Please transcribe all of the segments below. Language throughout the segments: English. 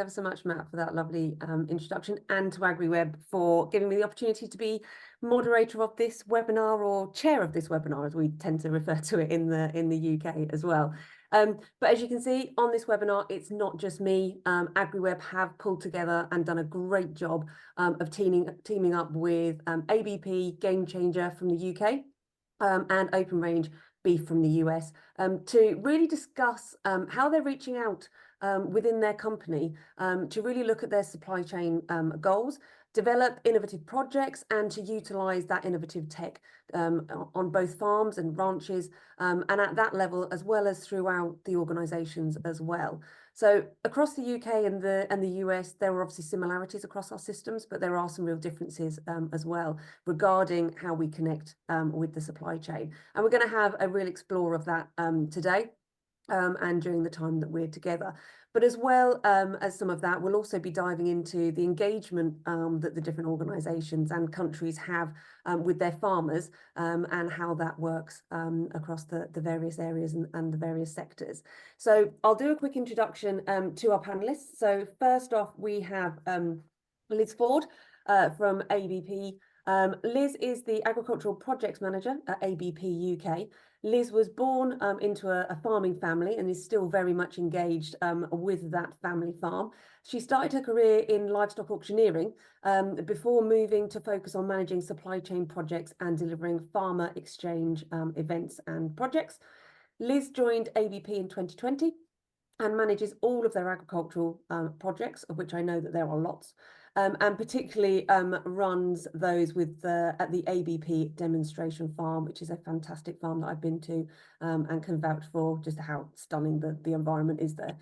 ever so much, Matt, for that lovely introduction, and to AgriWebb for giving me the opportunity to be moderator of this webinar, or chair of this webinar, as we tend to refer to it in the UK as well. But as you can see on this webinar, it's not just me. AgriWebb have pulled together and done a great job of teaming up with ABP Gamechanger from the UK and Open Range Beef from the US to really discuss how they're reaching out within their company to really look at their supply chain goals, develop innovative projects, and to utilize that innovative tech on both farms and ranches and at that level, as well as throughout the organizations as well. So across the UK and the US, there are obviously similarities across our systems, but there are some real differences as well regarding how we connect with the supply chain. And we're going to have a real explore of that today and during the time that we're together. But as well as some of that, we'll also be diving into the engagement that the different organisations and countries have with their farmers and how that works across the various areas and the various sectors. So I'll do a quick introduction to our panellists. So first off, we have Liz Ford from ABP. Liz is the Agricultural Projects Manager at ABP UK. Liz was born into a farming family and is still very much engaged with that family farm. She started her career in livestock auctioneering before moving to focus on managing supply chain projects and delivering farmer exchange events and projects. Liz joined ABP in 2020 and manages all of their agricultural projects, of which I know that there are lots. And particularly runs those with at the ABP demonstration farm, which is a fantastic farm that I've been to and can vouch for just how stunning the environment is there.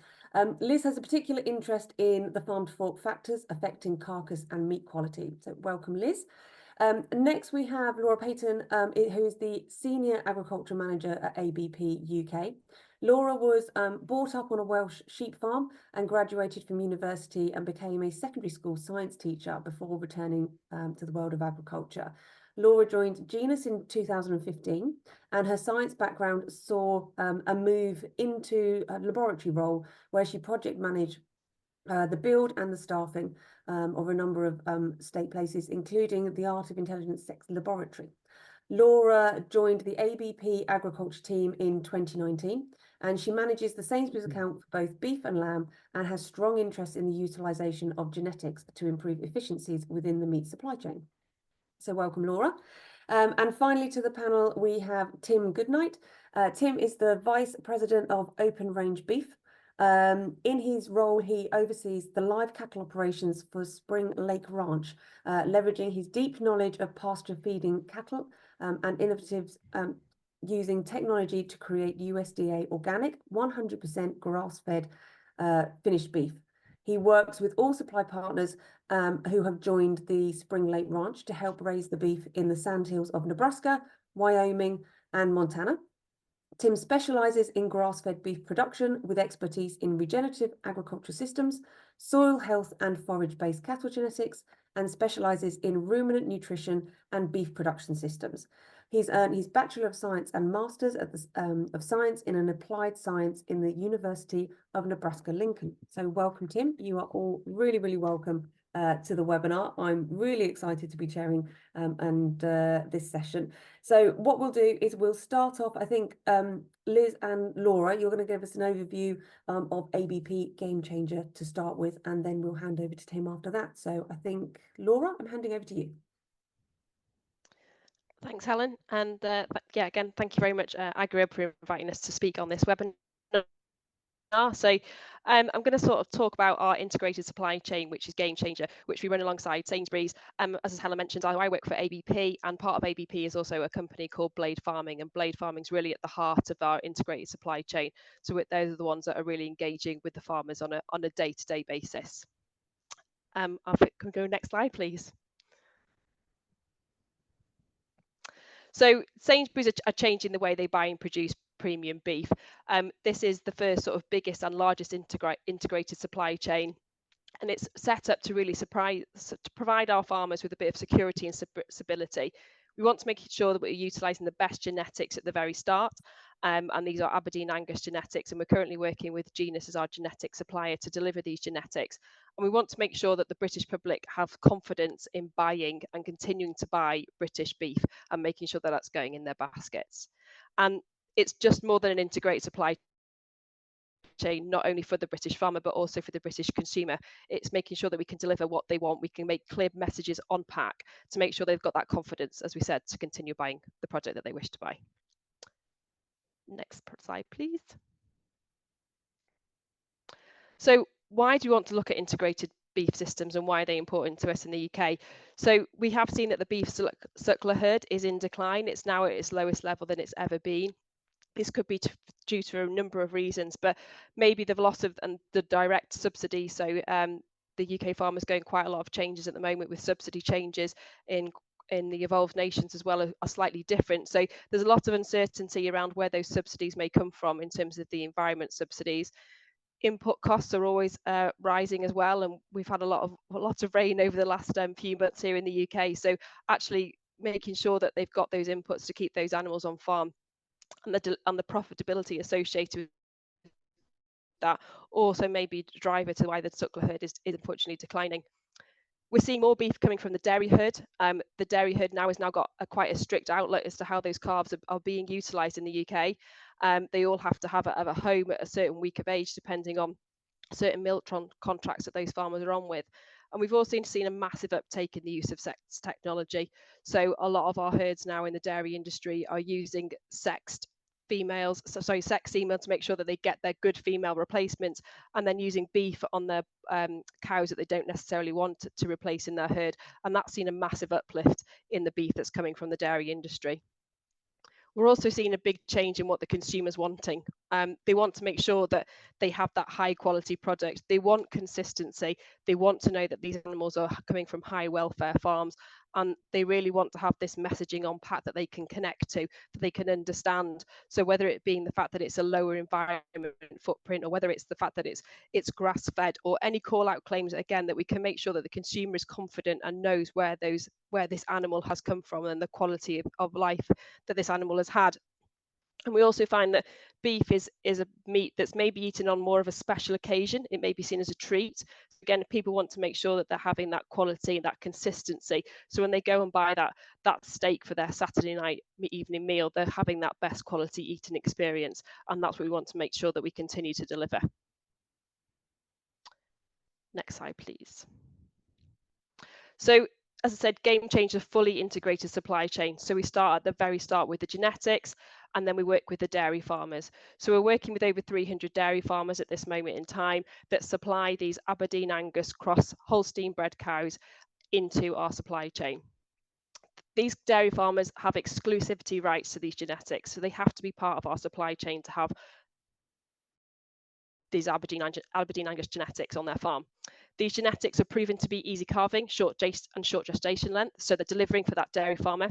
Liz has a particular interest in the farm to fork factors affecting carcass and meat quality. So welcome, Liz. Next, we have Laura Payton, who is the Senior Agriculture Manager at ABP UK. Laura was brought up on a Welsh sheep farm and graduated from university and became a secondary school science teacher before returning to the world of agriculture. Laura joined Genus in 2015, and her science background saw a move into a laboratory role where she project managed the build and the staffing of a number of state places, including the Art of Intelligent Sex Laboratory. Laura joined the ABP Agriculture team in 2019, and she manages the Sainsbury's account for both beef and lamb and has strong interest in the utilisation of genetics to improve efficiencies within the meat supply chain. So welcome, Laura. And finally to the panel, we have Tim Goodnight. Tim is the Vice President of Open Range Beef. In his role, he oversees the live cattle operations for Spring Lake Ranch, leveraging his deep knowledge of pasture feeding cattle and innovatives using technology to create USDA organic, 100% grass-fed finished beef. He works with all supply partners who have joined the Spring Lake Ranch to help raise the beef in the sandhills of Nebraska, Wyoming, and Montana. Tim specialises in grass-fed beef production with expertise in regenerative agriculture systems, soil health and forage-based cattle genetics, and specialises in ruminant nutrition and beef production systems. He's earned his Bachelor of Science and Masters of Science in an Applied Science in the University of Nebraska-Lincoln. So welcome, Tim. You are all really, really welcome to the webinar. I'm really excited to be chairing this session. So what we'll do is we'll start off, I think, Liz and Laura, you're going to give us an overview of ABP Gamechanger to start with, and then we'll hand over to Tim after that. So I think, Laura, I'm handing over to you. Thanks, Helen. And yeah, again, thank you very much, AgriWebb, for inviting us to speak on this webinar. So I'm going to sort of talk about our integrated supply chain, which is Gamechanger, which we run alongside Sainsbury's. As Helen mentioned, I work for ABP, and part of ABP is also a company called Blade Farming, and Blade Farming is really at the heart of our integrated supply chain. So those are the ones that are really engaging with the farmers on a day-to-day basis. Can we go next slide, please? So Sainsbury's are changing the way they buy and produce premium beef. This is the first sort of biggest and largest integrated supply chain, and it's set up to really provide our farmers with a bit of security and stability. We want to make sure that we're utilising the best genetics at the very start, and these are Aberdeen Angus genetics, and we're currently working with Genus as our genetic supplier to deliver these genetics. And we want to make sure that the British public have confidence in buying and continuing to buy British beef and making sure that that's going in their baskets. And it's just more than an integrated supply chain, not only for the British farmer, but also for the British consumer. It's making sure that we can deliver what they want. We can make clear messages on pack to make sure they've got that confidence, as we said, to continue buying the product that they wish to buy. Next slide, please. So why do you want to look at integrated beef systems, and why are they important to us in the UK? So we have seen that the beef suckler herd is in decline. It's now at its lowest level than it's ever been. This could be due to a number of reasons, but maybe the loss of and the direct subsidy. So the UK farmers going quite a lot of changes at the moment with subsidy changes in the evolved nations as well are slightly different. So there's a lot of uncertainty around where those subsidies may come from in terms of the environment subsidies. Input costs are always rising as well, and we've had a lot of rain over the last few months here in the UK. So actually making sure that they've got those inputs to keep those animals on farm, and the profitability associated with that also may be a driver to why the suckler herd is unfortunately declining. We're seeing more beef coming from the dairy herd. The dairy herd now has got quite a strict outlet as to how those calves are being utilised in the UK. They all have to have a home at a certain week of age, depending on certain milk contracts that those farmers are on with. And we've also seen a massive uptake in the use of sex technology. So a lot of our herds now in the dairy industry are using sex female to make sure that they get their good female replacements, and then using beef on their cows that they don't necessarily want to replace in their herd. And that's seen a massive uplift in the beef that's coming from the dairy industry. We're also seeing a big change in what the consumer's wanting. They want to make sure that they have that high quality product. They want consistency. They want to know that these animals are coming from high welfare farms, and they really want to have this messaging on pack that they can connect to, that they can understand. So whether it being the fact that it's a lower environment footprint, or whether it's the fact that it's grass fed, or any call out claims, again, that we can make sure that the consumer is confident and knows where this animal has come from and the quality of life that this animal has had. And we also find that beef is a meat that's maybe eaten on more of a special occasion. It may be seen as a treat. Again, people want to make sure that they're having that quality and that consistency. So when they go and buy that steak for their Saturday night evening meal, they're having that best quality eating experience. And that's what we want to make sure that we continue to deliver. Next slide, please. So as I said, Gamechanger, fully integrated supply chain. So we start at the very start with the genetics, and then we work with the dairy farmers. So we're working with over 300 dairy farmers at this moment in time that supply these Aberdeen Angus cross Holstein bred cows into our supply chain. These dairy farmers have exclusivity rights to these genetics, so they have to be part of our supply chain to have these Aberdeen Angus genetics on their farm. These genetics are proven to be easy calving, short gestation length, so they're delivering for that dairy farmer.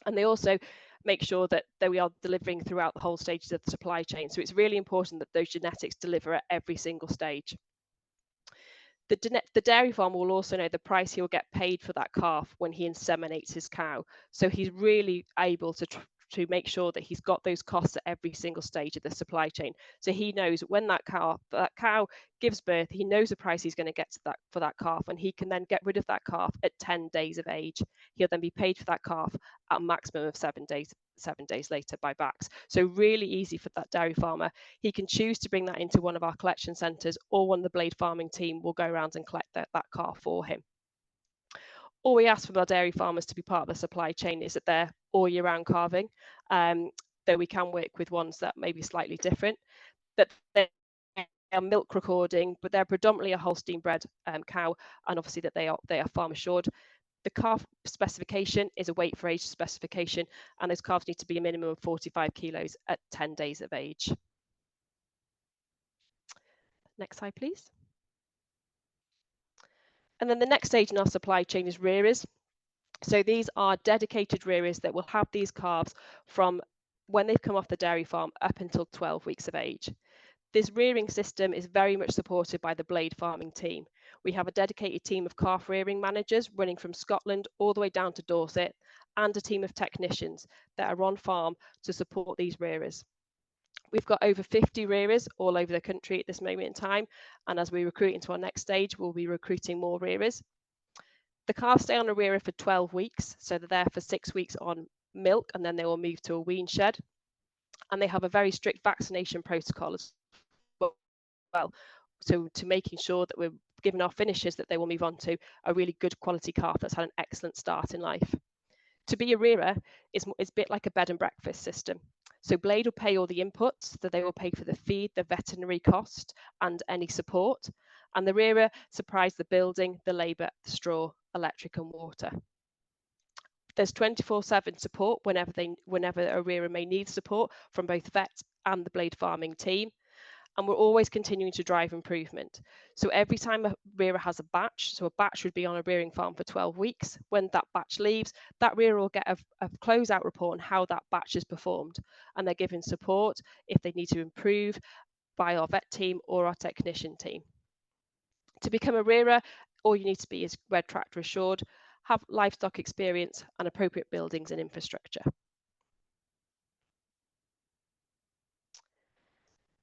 And they also make sure that we are delivering throughout the whole stages of the supply chain. So it's really important that those genetics deliver at every single stage. The dairy farmer will also know the price he'll get paid for that calf when he inseminates his cow. So he's really able to make sure that he's got those costs at every single stage of the supply chain. So he knows when that cow gives birth, he knows the price he's going to get for that calf, and he can then get rid of that calf at 10 days of age. He'll then be paid for that calf at a maximum of 7 days later by backs. So really easy for that dairy farmer. He can choose to bring that into one of our collection centres, or one of the blade farming team will go around and collect that calf for him. All we ask from our dairy farmers to be part of the supply chain is that they're all year round calving, though we can work with ones that may be slightly different, that they are milk recording, but they're predominantly a Holstein bred cow, and obviously that they are farm assured. The calf specification is a weight for age specification, and those calves need to be a minimum of 45 kilos at 10 days of age. Next slide, please. And then the next stage in our supply chain is rearers. So these are dedicated rearers that will have these calves from when they've come off the dairy farm up until 12 weeks of age. This rearing system is very much supported by the blade farming team. We have a dedicated team of calf rearing managers running from Scotland all the way down to Dorset, and a team of technicians that are on farm to support these rearers. We've got over 50 rearers all over the country at this moment in time, and as we recruit into our next stage, we'll be recruiting more rearers. The calves stay on a rearer for 12 weeks, so they're there for 6 weeks on milk, and then they will move to a wean shed. And they have a very strict vaccination protocol as well, so to making sure that we're giving our finishers that they will move on to a really good quality calf that's had an excellent start in life. To be a rearer is a bit like a bed and breakfast system. So Blade will pay all the inputs, so they will pay for the feed, the veterinary cost, and any support. And the rearer supplies the building, the labour, the straw, electric and water. There's 24/7 support whenever a rearer may need support from both vets and the Blade farming team. And we're always continuing to drive improvement. So every time a rearer has a batch, so a batch would be on a rearing farm for 12 weeks, when that batch leaves, that rearer will get a closeout report on how that batch has performed. And they're given support if they need to improve by our vet team or our technician team. To become a rearer, all you need to be is red tractor assured, have livestock experience and appropriate buildings and infrastructure.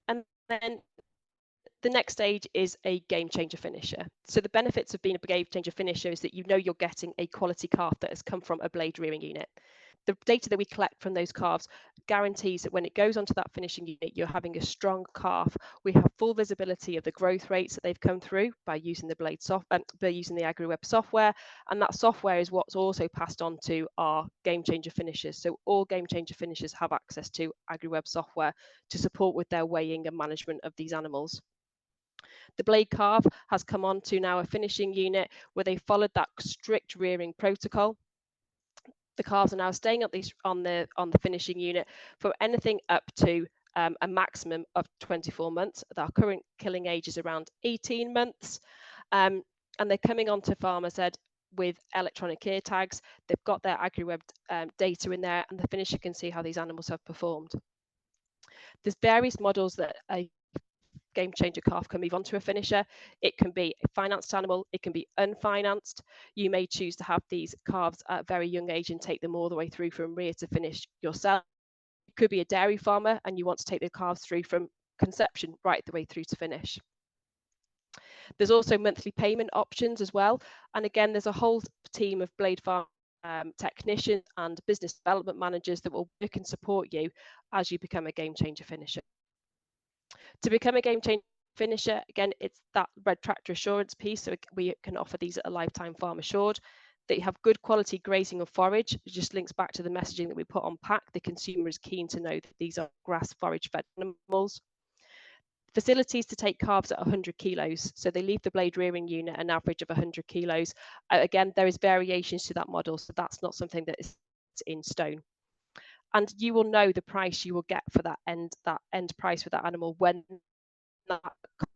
And then the next stage is a game changer finisher. So the benefits of being a game changer finisher is that you know you're getting a quality calf that has come from a Blade rearing unit. The data that we collect from those calves guarantees that when it goes onto that finishing unit, you're having a strong calf. We have full visibility of the growth rates that they've come through by using the Blade by using the AgriWebb software, and that software is what's also passed on to our game changer finishers. So all game changer finishers have access to AgriWebb software to support with their weighing and management of these animals. The Blade calf has come on to now a finishing unit where they followed that strict rearing protocol. The calves are now staying at least on the finishing unit for anything up to a maximum of 24 months. Our current killing age is around 18 months. And they're coming onto Farmer's Ed with electronic ear tags. They've got their AgriWebb data in there, and the finisher can see how these animals have performed. There's various models that a game changer calf can move on to a finisher. It can be a financed animal, it can be unfinanced. You may choose to have these calves at a very young age and take them all the way through from rear to finish yourself. It could be a dairy farmer and you want to take the calves through from conception right the way through to finish. There's also monthly payment options as well. And again, there's a whole team of Blade Farm technicians and business development managers that will work and support you as you become a game changer finisher. To become a game changer finisher, again, it's that red tractor assurance piece. So we can offer these at a lifetime farm assured. That you have good quality grazing and forage. It just links back to the messaging that we put on pack. The consumer is keen to know that these are grass forage fed animals. Facilities to take calves at 100 kilos. So they leave the Blade rearing unit an average of 100 kilos. Again, there is variations to that model. So that's not something that is in stone. And you will know the price you will get for that end price for that animal when that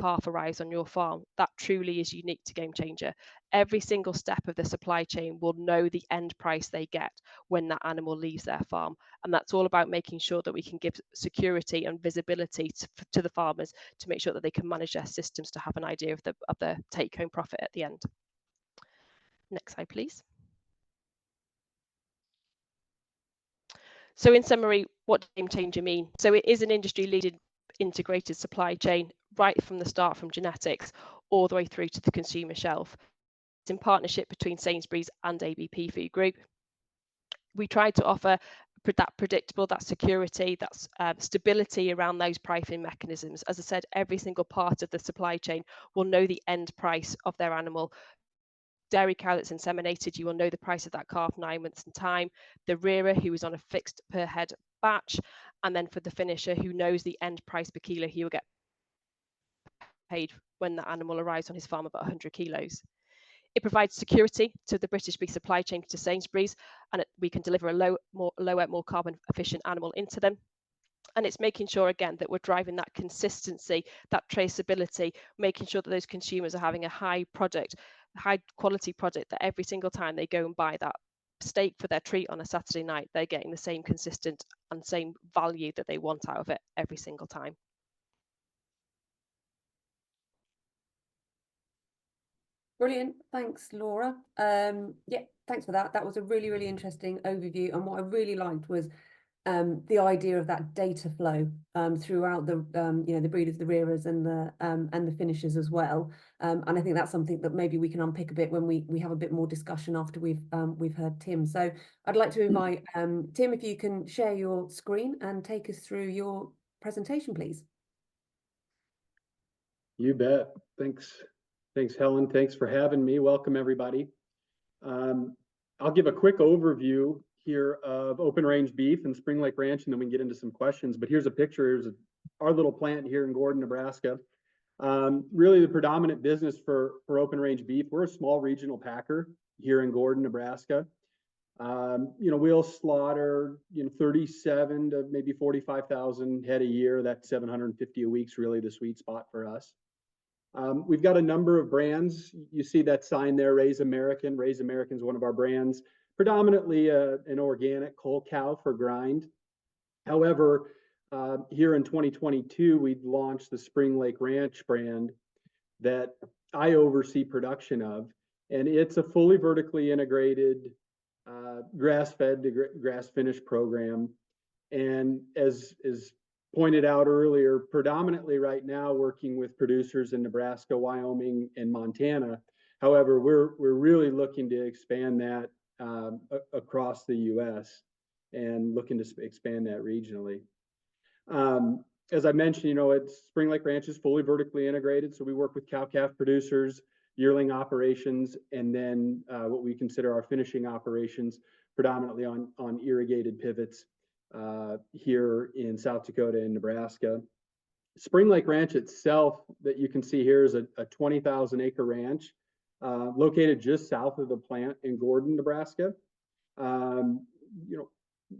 calf arrives on your farm. That truly is unique to Game Changer. Every single step of the supply chain will know the end price they get when that animal leaves their farm. And that's all about making sure that we can give security and visibility to the farmers to make sure that they can manage their systems to have an idea of the take-home profit at the end. Next slide, please. So in summary, what does Game Changer mean? So it is an industry-leading integrated supply chain right from the start, from genetics all the way through to the consumer shelf. It's in partnership between Sainsbury's and ABP Food Group. We try to offer that predictable, that security, that stability around those pricing mechanisms. As I said, every single part of the supply chain will know the end price of their animal. Dairy cow that's inseminated, you will know the price of that calf 9 months in time. The rearer, who is on a fixed per head batch, and then for the finisher, who knows the end price per kilo he will get paid when that animal arrives on his farm about 100 kilos. It provides security to the British beef supply chain to Sainsbury's, and we can deliver a lower, more carbon efficient animal into them. And it's making sure, again, that we're driving that consistency, that traceability, making sure that those consumers are having a high quality product, that every single time they go and buy that steak for their treat on a Saturday night, they're getting the same consistent and same value that they want out of it every single time. Brilliant. Thanks, Laura. Yeah, thanks for that. That was a really, really interesting overview. And what I really liked was the idea of that data flow throughout the the breeders, the rearers, and the finishers as well. And I think that's something that maybe we can unpick a bit when we have a bit more discussion after we've heard Tim. So I'd like to invite Tim, if you can share your screen and take us through your presentation, please. You bet. Thanks, Helen. Thanks for having me. Welcome, everybody. I'll give a quick overview here of open range beef and Spring Lake Ranch, and then we can get into some questions. But here's a picture. Here's our little plant here in Gordon, Nebraska. Really the predominant business for open range beef. We're a small regional packer here in Gordon, Nebraska. We'll slaughter 37 to maybe 45,000 head a year. That's 750 a week's really the sweet spot for us. We've got a number of brands. You see that sign there, Raise American. Raise American is one of our brands, predominantly an organic cull cow for grind. However, here in 2022, we launched the Spring Lake Ranch brand that I oversee production of, and it's a fully vertically integrated grass-fed to grass-finished program. And as pointed out earlier, predominantly right now working with producers in Nebraska, Wyoming, and Montana. However, we're really looking to expand that across the U.S. and looking to expand that regionally. As I mentioned, it's Spring Lake Ranch is fully vertically integrated, so we work with cow-calf producers, yearling operations, and then what we consider our finishing operations, predominantly on irrigated pivots here in South Dakota and Nebraska. Spring Lake Ranch itself, that you can see here, is a 20,000 acre ranch located just south of the plant in Gordon, Nebraska.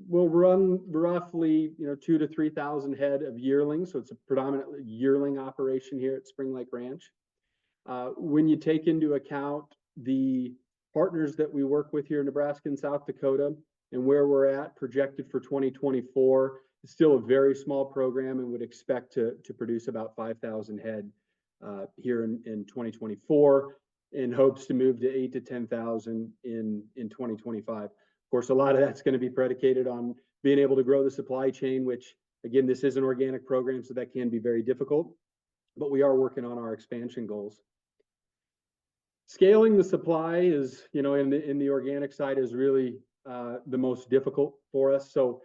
We'll run roughly 2,000 to 3,000 head of yearlings, so it's a predominantly yearling operation here at Spring Lake Ranch. When you take into account the partners that we work with here in Nebraska and South Dakota and where we're at projected for 2024, it's still a very small program and would expect to produce about 5,000 head here in 2024, in hopes to move to 8,000 to 10,000 in 2025. Of course, a lot of that's going to be predicated on being able to grow the supply chain, which again, this is an organic program, so that can be very difficult, but we are working on our expansion goals. Scaling the supply is, in the organic side is really the most difficult for us. So,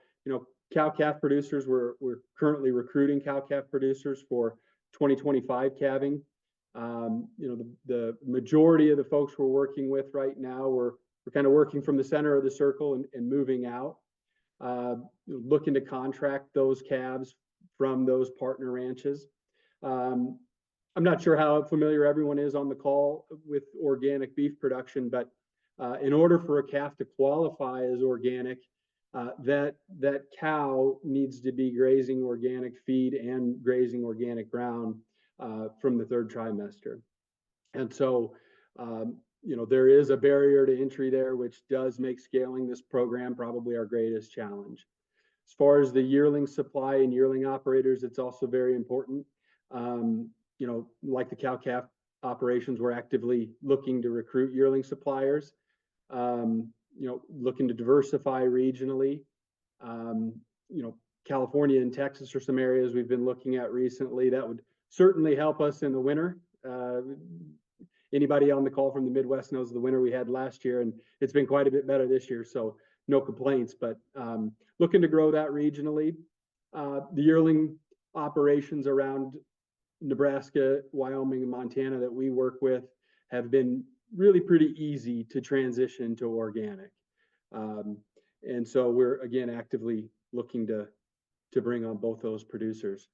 cow-calf producers, we're currently recruiting cow-calf producers for 2025 calving. The majority of the folks we're working with right now, we're kind of working from the center of the circle and moving out, looking to contract those calves from those partner ranches. I'm not sure how familiar everyone is on the call with organic beef production, but in order for a calf to qualify as organic, that cow needs to be grazing organic feed and grazing organic ground from the third trimester. And so, there is a barrier to entry there, which does make scaling this program probably our greatest challenge. As far as the yearling supply and yearling operators, it's also very important. Like the cow-calf operations, we're actively looking to recruit yearling suppliers, looking to diversify regionally. California and Texas are some areas we've been looking at recently that would certainly help us in the winter. Anybody on the call from the Midwest knows the winter we had last year, and it's been quite a bit better this year, so no complaints, but looking to grow that regionally. The yearling operations around Nebraska, Wyoming, and Montana that we work with have been really pretty easy to transition to organic. And so we're, again, actively looking to bring on both those producers.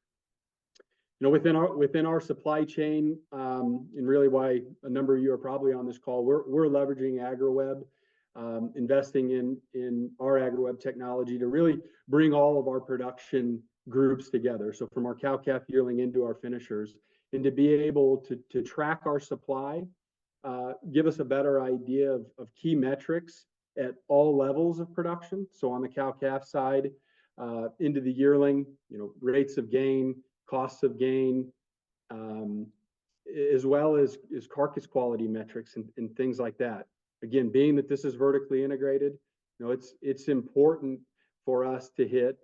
Within our supply chain, and really why a number of you are probably on this call, we're leveraging AgriWebb, investing in our AgriWebb technology to really bring all of our production groups together. So from our cow-calf yearling into our finishers, and to be able to track our supply, give us a better idea of key metrics at all levels of production. So on the cow-calf side, into the yearling, rates of gain, costs of gain, as well as carcass quality metrics and things like that. Again, being that this is vertically integrated, it's important for us to hit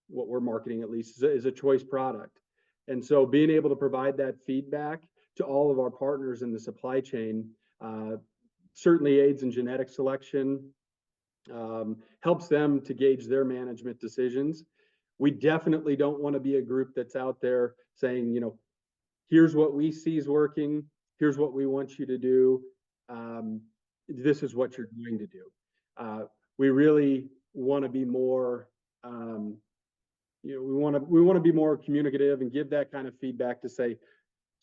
what we're marketing at least is a choice product. And so being able to provide that feedback to all of our partners in the supply chain certainly aids in genetic selection, helps them to gauge their management decisions. We definitely don't want to be a group that's out there saying, you know, here's what we see is working, here's what we want you to do, this is what you're going to do. We really want to be more, you know, we want to be more communicative and give that kind of feedback to say,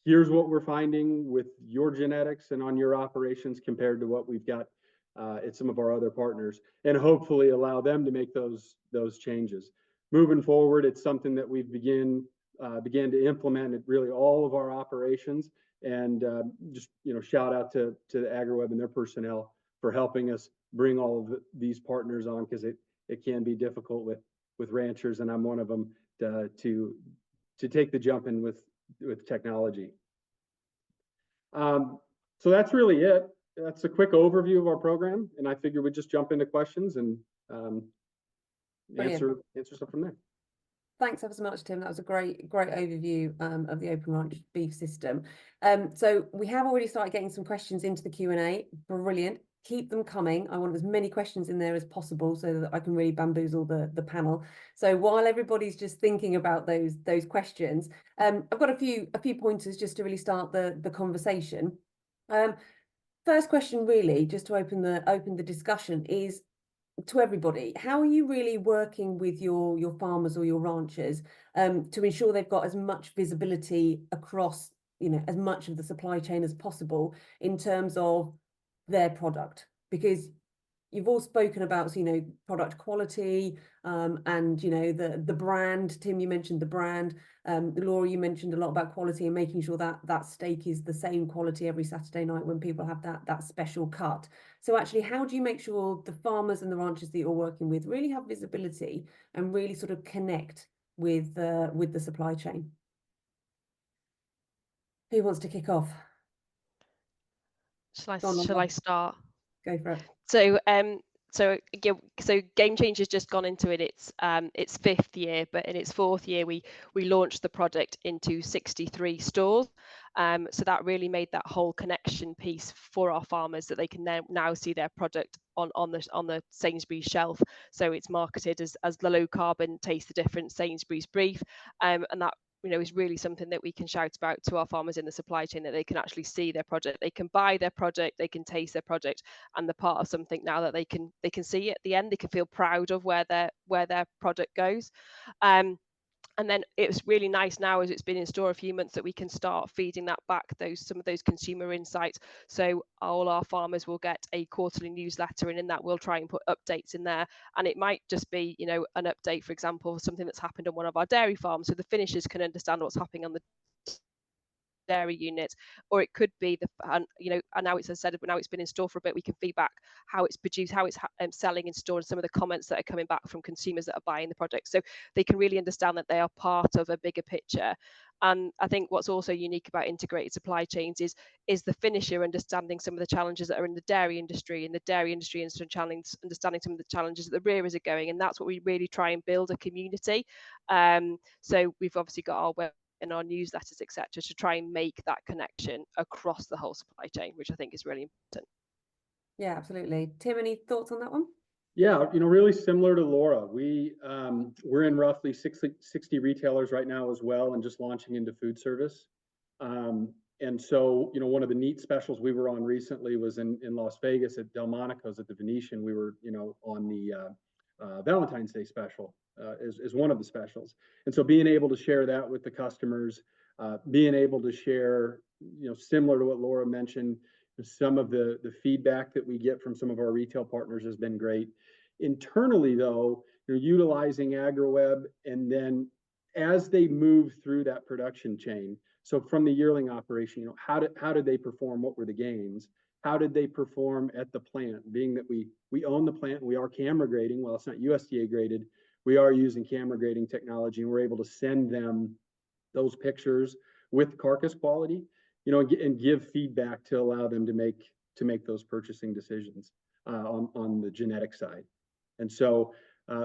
here's what we're finding with your genetics and on your operations compared to what we've got at some of our other partners, and hopefully allow them to make those changes. Moving forward, it's something that we began to implement at really all of our operations, and just, you know, shout out to the AgriWebb and their personnel for helping us bring all of these partners on, because it can be difficult with ranchers, and I'm one of them, to take the jump in with technology. So that's really it. That's a quick overview of our program, and I figure we'd just jump into questions and answer stuff from there. Thanks ever so much, Tim. That was a great overview of the Open Ranch beef system. So we have already started getting some questions into the Q&A. Brilliant. Keep them coming. I want as many questions in there as possible so that I can really bamboozle the panel. So while everybody's just thinking about those questions, I've got a few pointers just to really start the conversation. First question, really, just to open the discussion, is to everybody. How are you really working with your farmers or your ranchers to ensure they've got as much visibility across, you know, as much of the supply chain as possible in terms of their product? Because you've all spoken about, you know, product quality and, you know, the brand. Tim, you mentioned the brand. Laura, you mentioned a lot about quality and making sure that steak is the same quality every Saturday night when people have that special cut. So actually, how do you make sure the farmers and the ranchers that you're working with really have visibility and really sort of connect with the supply chain? Who wants to kick off? Shall I start? Go for it. So Gamechanger's just gone into its fifth year, but in its fourth year we launched the product into 63 stores. So that really made that whole connection piece for our farmers, that they can now see their product on the Sainsbury's shelf. So it's marketed as the low carbon, taste the difference Sainsbury's beef, and that, you know, is really something that we can shout about to our farmers in the supply chain, that they can actually see their product, they can buy their product, they can taste their product, and they're part of something now that they can see at the end. They can feel proud of where their product goes. And then it's really nice now, as it's been in store a few months, that we can start feeding that back, some of those consumer insights. So all our farmers will get a quarterly newsletter, and in that we'll try and put updates in there. And it might just be, you know, an update, for example, something that's happened on one of our dairy farms, so the finishers can understand what's happening on the dairy unit, or it could be and now it's, as I said, now it's been in store for a bit, we can feedback how it's produced, how it's selling in store, and some of the comments that are coming back from consumers that are buying the product, so they can really understand that they are part of a bigger picture. And I think what's also unique about integrated supply chains is the finisher understanding some of the challenges that are in the dairy industry, understanding some of the challenges that the rearers are going, and that's what we really try and build, a community. So we've obviously got our web and our newsletters, etc., to try and make that connection across the whole supply chain, which I think is really important. Yeah, absolutely. Tim, any thoughts on that one? Yeah, you know, really similar to Laura. We're in roughly 60 retailers right now as well, and just launching into food service. And so, you know, one of the neat specials we were on recently was in Las Vegas at Delmonico's at the Venetian. We were, you know, on the Valentine's Day special is one of the specials. And so being able to share that with the customers, being able to share, you know, similar to what Laura mentioned, some of the feedback that we get from some of our retail partners has been great. Internally, though, you're utilizing AgriWebb, and then as they move through that production chain, so from the yearling operation, you know, how did they perform? What were the gains? How did they perform at the plant? Being that we own the plant, we are camera grading. While it's not USDA graded, we are using camera grading technology, and we're able to send them those pictures with carcass quality, you know, and give feedback to allow them to make those purchasing decisions on the genetic side. And so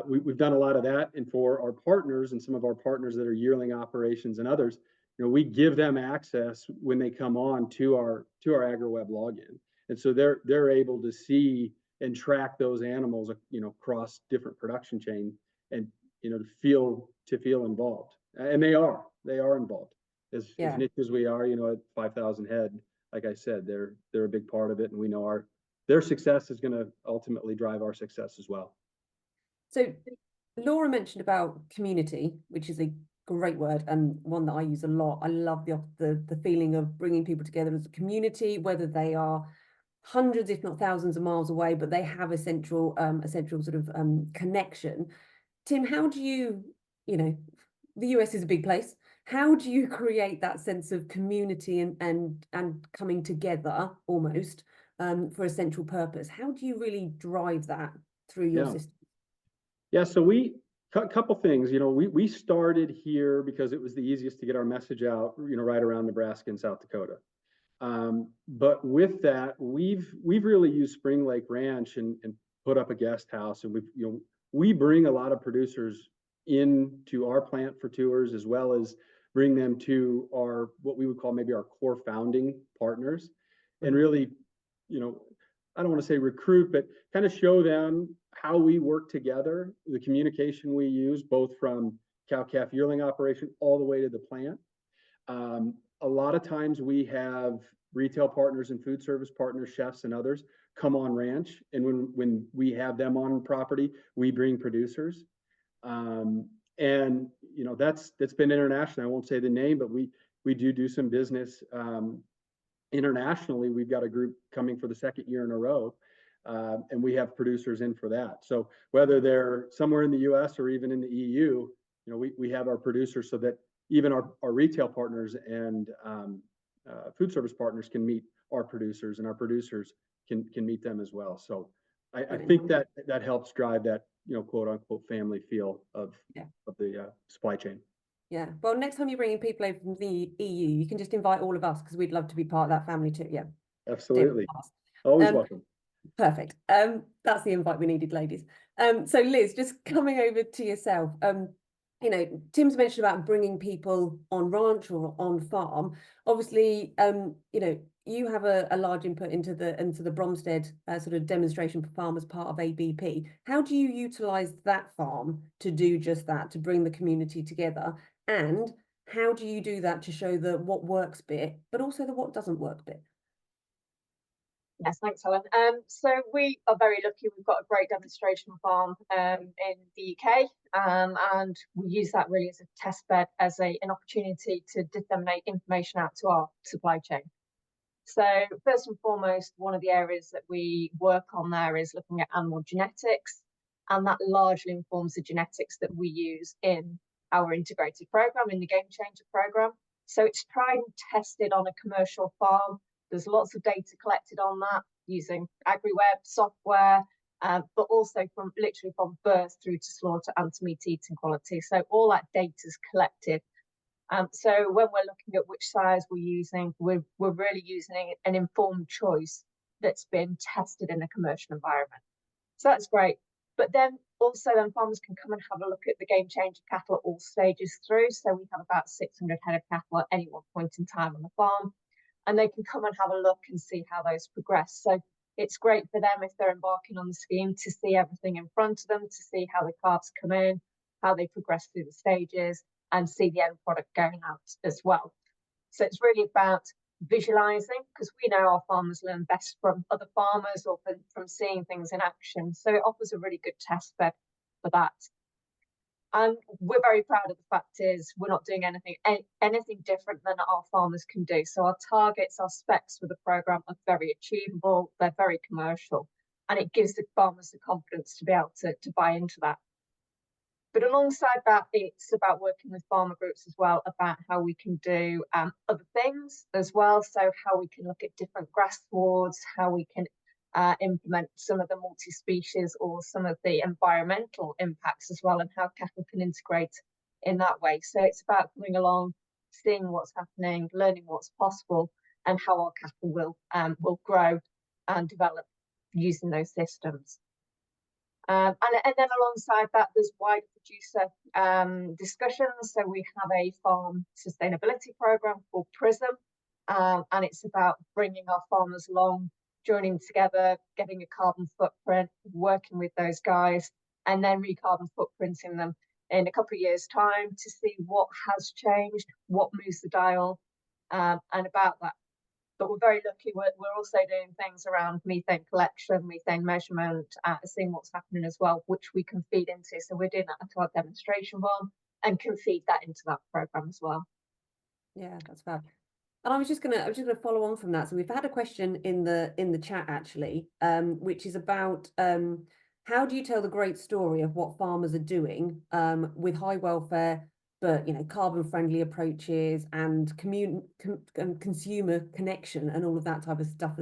We've done a lot of that, and for our partners and some of our partners that are yearling operations and others, we give them access when they come on to our AgriWebb login, and so they're able to see and track those animals, across different production chain, and to feel involved, and they are involved as niche as we are. At 5,000 head, like I said, they're a big part of it, and we know their success is going to ultimately drive our success as well. So Laura mentioned about community, which is a great word and one that I use a lot. I love the feeling of bringing people together as a community, whether they are hundreds, if not thousands of miles away, but they have a central sort of connection. Tim, how do you, the US is a big place. How do you create that sense of community and coming together almost for a central purpose? How do you really drive that through your system? Yeah, so a couple things. We started here because it was the easiest to get our message out, right around Nebraska and South Dakota. But with that, we've really used Spring Lake Ranch and put up a guest house, and we bring a lot of producers into our plant for tours, as well as bring them to our, what we would call maybe our core founding partners, and really, I don't want to say recruit, but kind of show them how we work together, the communication we use, both from cow-calf yearling operation all the way to the plant. A lot of times we have retail partners and food service partners, chefs and others come on ranch, and when we have them on property, we bring producers. And that's been international. I won't say the name, but we do some business internationally. We've got a group coming for the second year in a row, and we have producers in for that. So whether they're somewhere in the US or even in the EU, we have our producers, so that even our retail partners and food service partners can meet our producers, and our producers can meet them as well. So I think that helps drive that, quote unquote family feel of the supply chain. Yeah. Well, next time you're bringing people over from the EU, you can just invite all of us, because we'd love to be part of that family too. Yeah. Absolutely. Always welcome. Perfect. That's the invite we needed, ladies. So Liz, just coming over to yourself, Tim's mentioned about bringing people on ranch or on farm. Obviously, you have a large input into the Bromstead sort of demonstration for farm as part of ABP. How do you utilize that farm to do just that, to bring the community together? And how do you do that to show the what works bit, but also the what doesn't work bit? Yes, thanks, Helen. So we are very lucky. We've got a great demonstration farm in the UK, and we use that really as a test bed, as an opportunity to disseminate information out to our supply chain. So first and foremost, one of the areas that we work on there is looking at animal genetics, and that largely informs the genetics that we use in our integrated program, in the Gamechanger program. So it's tried and tested on a commercial farm. There's lots of data collected on that using AgriWebb software, but also literally from birth through to slaughter and to meat eating quality. So all that data is collected. So when we're looking at which size we're using, we're really using an informed choice that's been tested in a commercial environment. So that's great. But then farmers can come and have a look at the Gamechanger cattle at all stages through. So we have about 600 head of cattle at any one point in time on the farm, and they can come and have a look and see how those progress. So it's great for them, if they're embarking on the scheme, to see everything in front of them, to see how the calves come in, how they progress through the stages, and see the end product going out as well. So it's really about visualizing, because we know our farmers learn best from other farmers or from seeing things in action. So it offers a really good test bed for that. And we're very proud of the fact is we're not doing anything different than our farmers can do. So our targets, our specs for the program are very achievable. They're very commercial, and it gives the farmers the confidence to be able to buy into that. But alongside that, it's about working with farmer groups as well, about how we can do other things as well. So how we can look at different grass swards, how we can implement some of the multi-species or some of the environmental impacts as well, and how cattle can integrate in that way. So it's about coming along, seeing what's happening, learning what's possible, and how our cattle will grow and develop using those systems. And then alongside that, there's wider producer discussions. So we have a farm sustainability program called PRISM, and it's about bringing our farmers along, joining together, getting a carbon footprint, working with those guys, and then recarbon footprinting them in a couple of years' time to see what has changed, what moves the dial, and about that. But we're very lucky. We're also doing things around methane collection, methane measurement, seeing what's happening as well, which we can feed into. So we're doing that at our demonstration farm and can feed that into that program as well. Yeah, that's fab. And I was just gonna follow on from that. So we've had a question in the chat actually, which is about how do you tell the great story of what farmers are doing with high welfare, but carbon friendly approaches and consumer connection and all of that type of stuff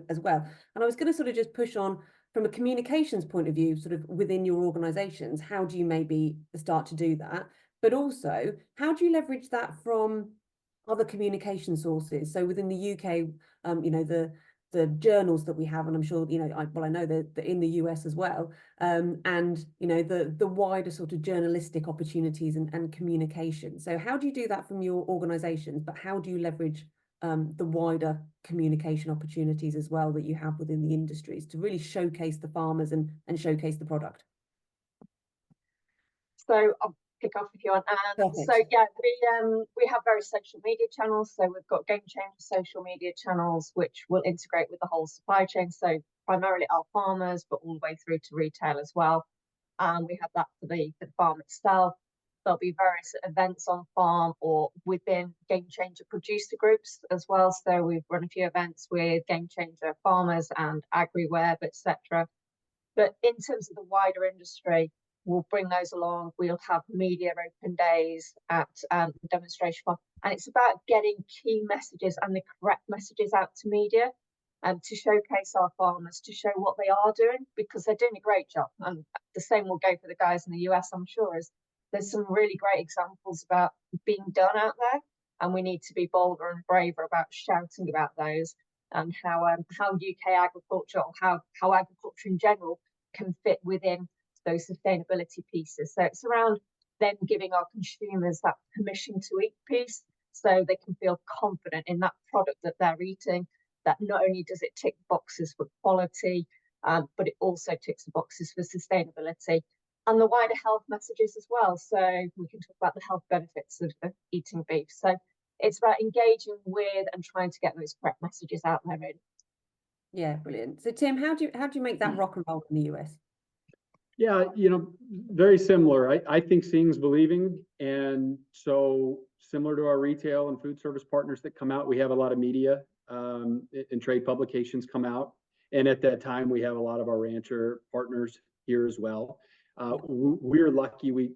as well. And I was going to sort of just push on from a communications point of view, sort of within your organizations, how do you maybe start to do that? But also, how do you leverage that from other communication sources? So within the UK, the journals that we have, and I'm sure I know that in the US as well, and the wider sort of journalistic opportunities and communication. So how do you do that from your organizations, but how do you leverage the wider communication opportunities as well that you have within the industries to really showcase the farmers and showcase the product? So I'll kick off if you want. So yeah, we have various social media channels. So we've got Gamechanger social media channels, which will integrate with the whole supply chain. So primarily our farmers, but all the way through to retail as well. And we have that for the farm itself. There'll be various events on farm or within Gamechanger producer groups as well. So we've run a few events with Gamechanger farmers and AgriWebb, etc. But in terms of the wider industry, we'll bring those along. We'll have media open days at the demonstration farm. And it's about getting key messages and the correct messages out to media and to showcase our farmers, to show what they are doing, because they're doing a great job. And the same will go for the guys in the US, I'm sure. There's some really great examples about being done out there. And we need to be bolder and braver about shouting about those and how UK agriculture or how agriculture in general can fit within those sustainability pieces. So it's around them giving our consumers that permission to eat piece so they can feel confident in that product that they're eating, that not only does it tick boxes for quality, but it also ticks the boxes for sustainability and the wider health messages as well. So we can talk about the health benefits of eating beef. So it's about engaging with and trying to get those correct messages out there. Really. Yeah, brilliant. So Tim, how do you make that rock and roll in the US? Yeah, very similar. I think seeing is believing. And so similar to our retail and food service partners that come out, we have a lot of media and trade publications come out. And at that time, we have a lot of our rancher partners here as well. We're lucky we,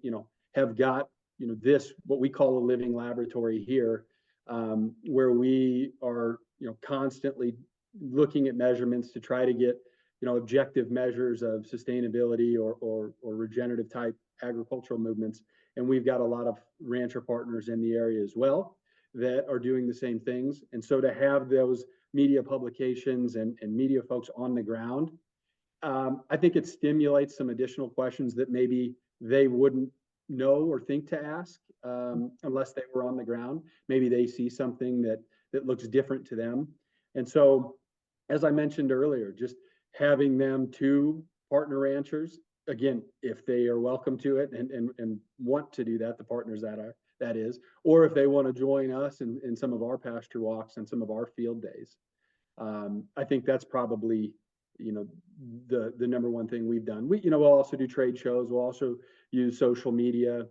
have got, this, what we call a living laboratory here, where we are, constantly looking at measurements to try to get objective measures of sustainability or regenerative type agricultural movements. And we've got a lot of rancher partners in the area as well that are doing the same things. And so to have those media publications and media folks on the ground, I think it stimulates some additional questions that maybe they wouldn't know or think to ask unless they were on the ground. Maybe they see something that looks different to them. And so, as I mentioned earlier, just having them to partner ranchers, again, if they are welcome to it and want to do that, the partners that is, or if they want to join us in some of our pasture walks and some of our field days. I think that's probably, the number one thing we've done. We'll also do trade shows. We'll also use social media,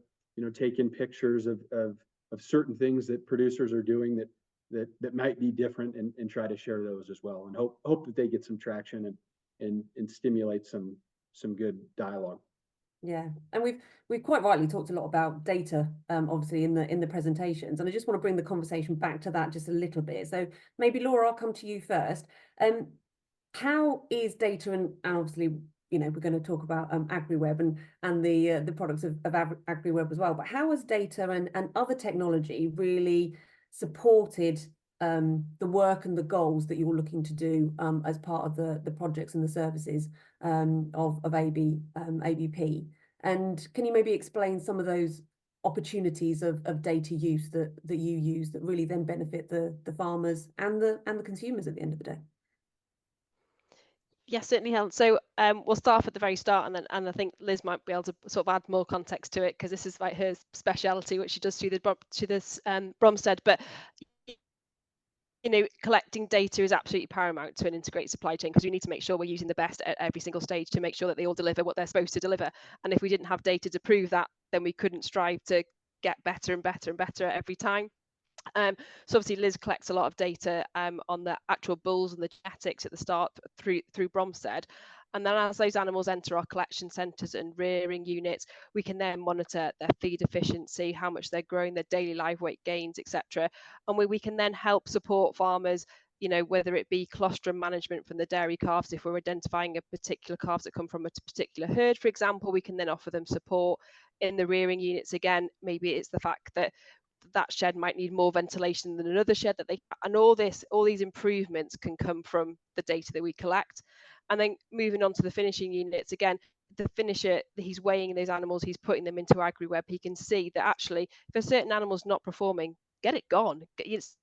taking pictures of certain things that producers are doing that might be different and try to share those as well, and hope that they get some traction and stimulate some good dialogue. Yeah, and we've quite rightly talked a lot about data, obviously in the presentations, and I just want to bring the conversation back to that just a little bit. So maybe Laura, I'll come to you first. How is data and obviously we're going to talk about AgriWebb and the products of AgriWebb as well, but how has data and other technology really supported the work and the goals that you're looking to do as part of the projects and the services of ABP. And can you maybe explain some of those opportunities of data use that you use that really then benefit the farmers and the consumers at the end of the day? Yes, certainly, Helen. So we'll start at the very start, and I think Liz might be able to sort of add more context to it, because this is like her speciality, which she does through this Bromstead. But collecting data is absolutely paramount to an integrated supply chain, because we need to make sure we're using the best at every single stage to make sure that they all deliver what they're supposed to deliver. And if we didn't have data to prove that, then we couldn't strive to get better and better and better every time. So obviously Liz collects a lot of data on the actual bulls and the genetics at the start through Bromstead. And then as those animals enter our collection centres and rearing units, we can then monitor their feed efficiency, how much they're growing, their daily live weight gains, etc. And we can then help support farmers, whether it be colostrum management from the dairy calves. If we're identifying a particular calves that come from a particular herd, for example, we can then offer them support. In the rearing units, again, maybe it's the fact that that shed might need more ventilation than another shed, and all these improvements can come from the data that we collect. And then moving on to the finishing units, again, the finisher, he's weighing those animals, he's putting them into AgriWebb. He can see that actually if a certain animal's not performing, get it gone. It's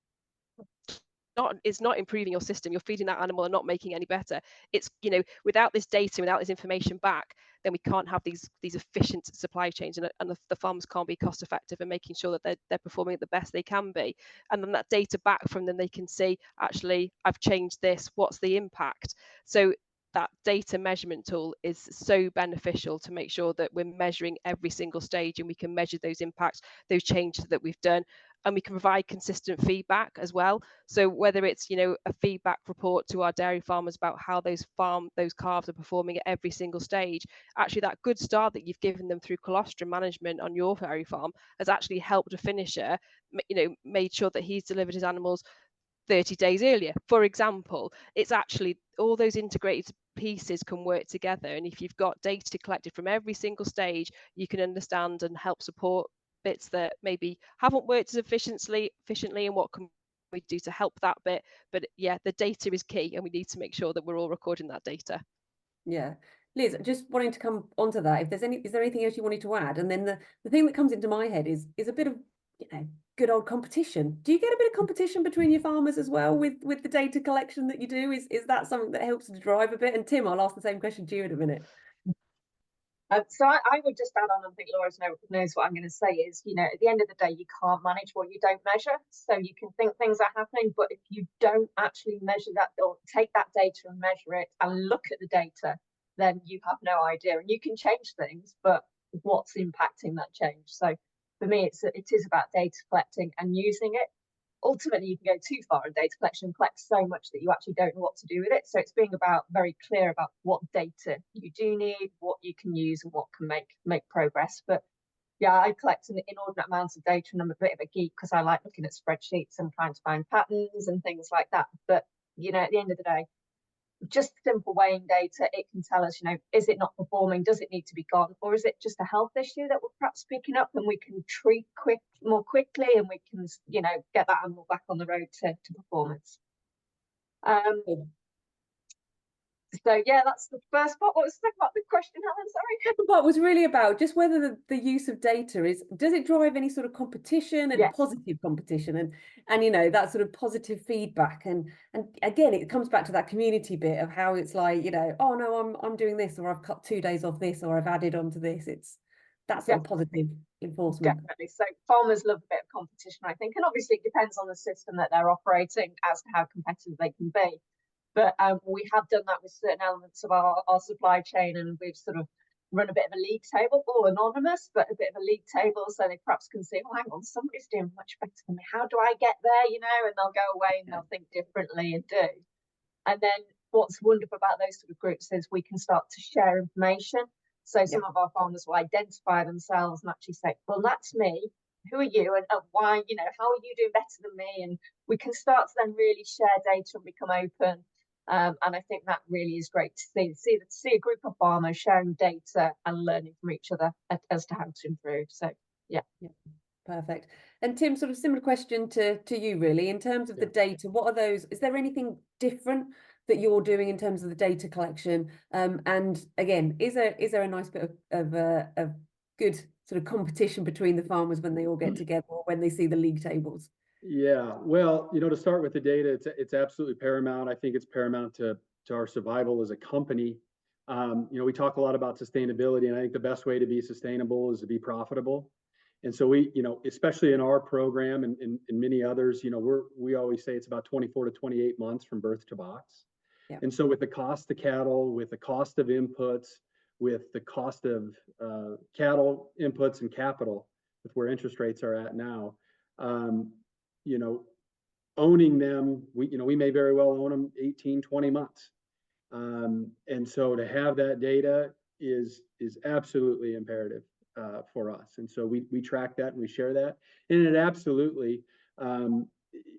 not improving your system. You're feeding that animal and not making any better. It's, without this data, without this information back, then we can't have these efficient supply chains, and the farmers can't be cost effective in making sure that they're performing at the best they can be. And then that data back from them, they can see, actually, I've changed this, what's the impact? So that data measurement tool is so beneficial to make sure that we're measuring every single stage, and we can measure those impacts, those changes that we've done, and we can provide consistent feedback as well. So whether it's a feedback report to our dairy farmers about how those calves are performing at every single stage, actually that good start that you've given them through colostrum management on your dairy farm has actually helped a finisher, made sure that he's delivered his animals 30 days earlier, for example. It's actually all those integrated pieces can work together, and if you've got data collected from every single stage, you can understand and help support bits that maybe haven't worked as efficiently, and what can we do to help that bit. But yeah, the data is key, and we need to make sure that we're all recording that data. Yeah. Liz, just wanting to come onto that, is there anything else you wanted to add? And then the thing that comes into my head is a bit of good old competition. Do you get a bit of competition between your farmers as well with the data collection that you do? Is that something that helps to drive a bit? And Tim, I'll ask the same question to you in a minute. So I would just add on, and I think Laura knows what I'm going to say is, at the end of the day, you can't manage what you don't measure. So you can think things are happening, but if you don't actually measure that, or take that data and measure it and look at the data, then you have no idea. And you can change things, but what's impacting that change? So for me, it is about data collecting and using it. Ultimately, you can go too far in data collection and collect so much that you actually don't know what to do with it. So it's being very clear about what data you do need, what you can use, and what can make progress. But yeah, I collect an inordinate amount of data, and I'm a bit of a geek because I like looking at spreadsheets and trying to find patterns and things like that. But at the end of the day, just simple weighing data, it can tell us, is it not performing? Does it need to be gone? Or is it just a health issue that we're perhaps picking up, and we can treat more quickly, and we can, get that animal back on the road to performance. So yeah, that's the first part. What was the second part of the question, Helen? Sorry. The second part was really about just whether the use of data does it drive any sort of competition, and positive competition, and that sort of positive feedback, and again it comes back to that community bit of how it's like, oh no, I'm doing this, or I've cut 2 days off this, or I've added on to this. It's that sort of positive enforcement. Definitely. So farmers love a bit of competition, I think, and obviously it depends on the system that they're operating as to how competitive they can be. But we have done that with certain elements of our supply chain, and we've sort of run a bit of a league table, all anonymous, but a bit of a league table, so they perhaps can see, oh, hang on, somebody's doing much better than me. How do I get there? And they'll go away and they'll think differently and do. And then what's wonderful about those sort of groups is we can start to share information. So some of our farmers will identify themselves and actually say, well, that's me. Who are you? And why, how are you doing better than me? And we can start to then really share data and become open. And I think that really is great to see a group of farmers sharing data and learning from each other as to how to improve. So yeah. Perfect. And Tim, sort of similar question to you really, in terms of the data, what are those, is there anything different that you're doing in terms of the data collection? And again, is there a nice bit of good sort of competition between the farmers when they all get together or when they see the league tables? Yeah, well, to start with the data, it's absolutely paramount. I think it's paramount to our survival as a company. We talk a lot about sustainability, and I think the best way to be sustainable is to be profitable. And so we, especially in our program and many others, we always say it's about 24 to 28 months from birth to box. Yeah. And so with the cost of cattle, with the cost of inputs, with the cost of cattle inputs and capital, with where interest rates are at now, owning them, we may very well own them 18, 20 months. And so to have that data is absolutely imperative for us. And so we track that and we share that. And it absolutely,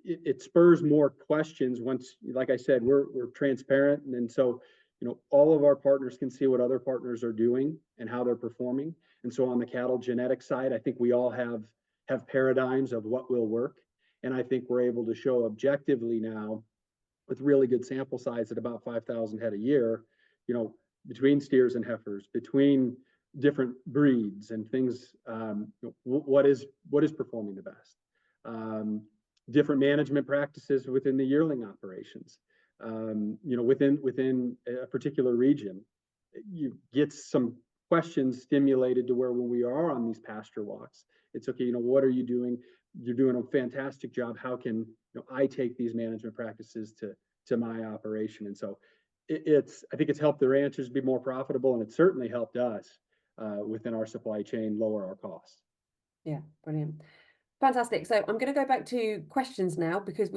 it spurs more questions once, like I said, we're transparent. And so, all of our partners can see what other partners are doing and how they're performing. And so on the cattle genetic side, I think we all have paradigms of what will work. And I think we're able to show objectively now with really good sample size at about 5,000 head a year, between steers and heifers, between different breeds and things, what is performing the best. Different management practices within the yearling operations, within a particular region. You get some questions stimulated to where when we are on these pasture walks, it's okay, what are you doing? You're doing a fantastic job. How can I take these management practices to my operation? And so I think it's helped the ranchers be more profitable, and it certainly helped us within our supply chain lower our costs. Yeah, brilliant. Fantastic. So I'm going to go back to questions now, because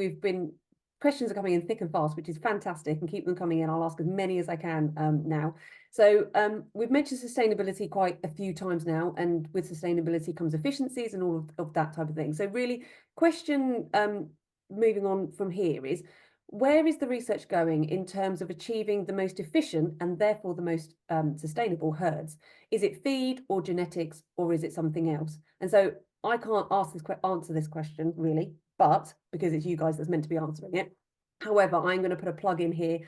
questions are coming in thick and fast, which is fantastic, and keep them coming in. I'll ask as many as I can now. So we've mentioned sustainability quite a few times now, and with sustainability comes efficiencies and all of that type of thing. So really, question moving on from here is, where is the research going in terms of achieving the most efficient and therefore the most sustainable herds? Is it feed or genetics, or is it something else? And so I can't answer this question really, but because it's you guys that's meant to be answering it. However, I'm going to put a plug in here.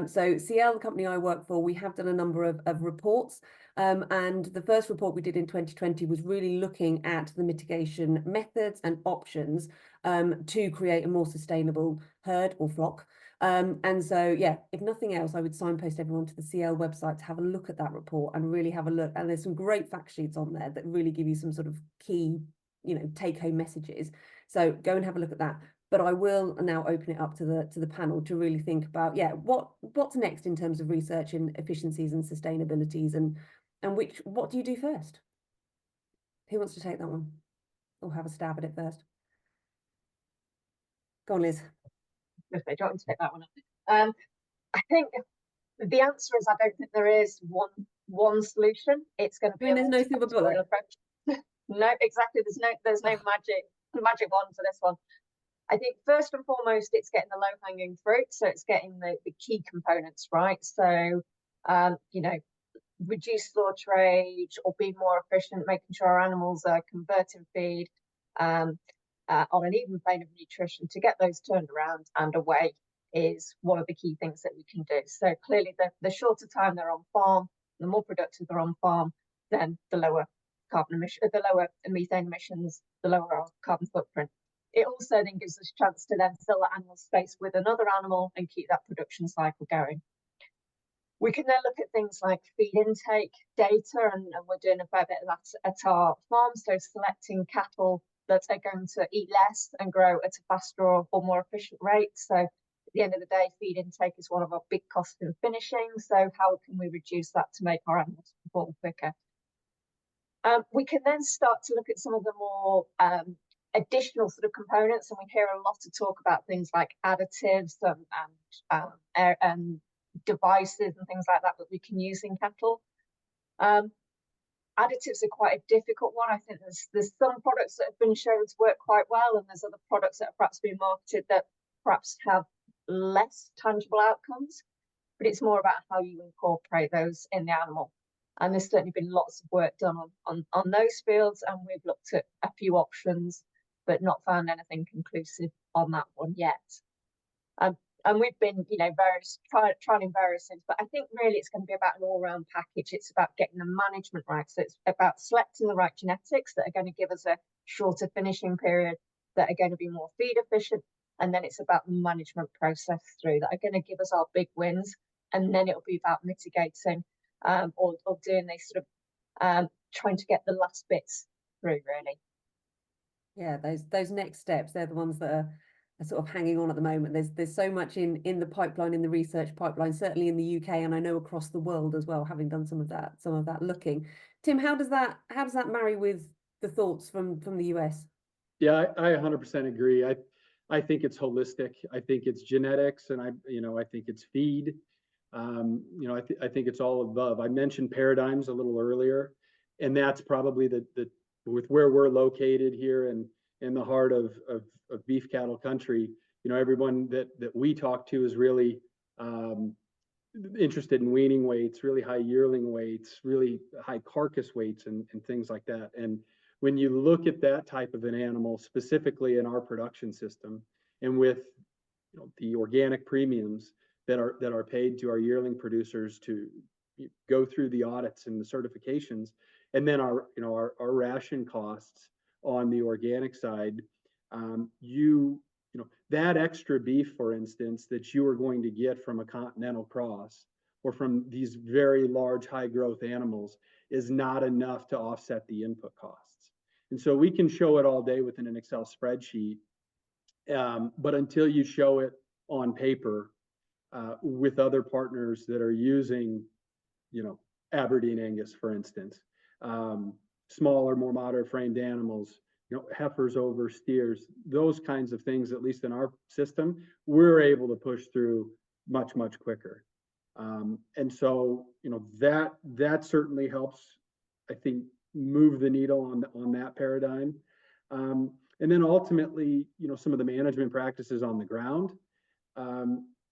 So CL, the company I work for, we have done a number of reports. And the first report we did in 2020 was really looking at the mitigation methods and options to create a more sustainable herd or flock. And so, yeah, if nothing else, I would signpost everyone to the CL website to have a look at that report and really have a look. And there's some great fact sheets on there that really give you some sort of key, take-home messages. So go and have a look at that. But I will now open it up to the panel to really think about, what's next in terms of research in efficiencies and sustainabilities, and what do you do first? Who wants to take that one? Or have a stab at it first? Go on, Liz. Okay, do you want me to take that one up? I think the answer is, I don't think there is one solution. It's going to be there's no silver bullet approach. No, exactly. There's no magic wand for this one. I think first and foremost, it's getting the low-hanging fruit. So it's getting the key components right. So, reduce slaughter age or be more efficient, making sure our animals are converting feed on an even plane of nutrition to get those turned around and away is one of the key things that we can do. So clearly, the shorter time they're on farm, the more productive they're on farm, then the lower carbon emission, the lower methane emissions, the lower our carbon footprint. It also then gives us a chance to then fill that animal space with another animal and keep that production cycle going. We can then look at things like feed intake data, and we're doing a fair bit of that at our farm. So selecting cattle that are going to eat less and grow at a faster or more efficient rate. So at the end of the day, feed intake is one of our big costs in finishing. So how can we reduce that to make our animals perform quicker? We can then start to look at some of the more additional sort of components, and we hear a lot of talk about things like additives and devices and things like that we can use in cattle. Additives are quite a difficult one. I think there's some products that have been shown to work quite well, and there's other products that are perhaps being marketed that perhaps have less tangible outcomes, but it's more about how you incorporate those in the animal. And there's certainly been lots of work done on those fields, and we've looked at a few options, but not found anything conclusive on that one yet. And we've been, trialing various things, but I think really it's going to be about an all-round package. It's about getting the management right. So it's about selecting the right genetics that are going to give us a shorter finishing period, that are going to be more feed efficient. And then it's about the management process through that are going to give us our big wins. And then it'll be about mitigating or doing these sort of trying to get the last bits through, really. Yeah, those next steps, they're the ones that are sort of hanging on at the moment. There's so much in the pipeline, in the research pipeline, certainly in the UK, and I know across the world as well, having done some of that looking. Tim, how does that marry with the thoughts from the US? Yeah, I 100% agree. I think it's holistic. I think it's genetics, and I think it's feed. I think it's all above. I mentioned paradigms a little earlier, and that's probably the with where we're located here and in the heart of beef cattle country. Everyone that we talk to is really interested in weaning weights, really high yearling weights, really high carcass weights, and things like that. And when you look at that type of an animal, specifically in our production system, and with the organic premiums that are paid to our yearling producers to go through the audits and the certifications, and then our ration costs on the organic side, that extra beef, for instance, that you are going to get from a continental cross or from these very large high growth animals is not enough to offset the input costs. And so we can show it all day within an Excel spreadsheet, but until you show it on paper with other partners that are using, Aberdeen Angus, for instance, smaller, more moderate framed animals, heifers over steers, those kinds of things, at least in our system, we're able to push through much, much quicker. And so, that certainly helps, I think, move the needle on that paradigm. And then ultimately, some of the management practices on the ground,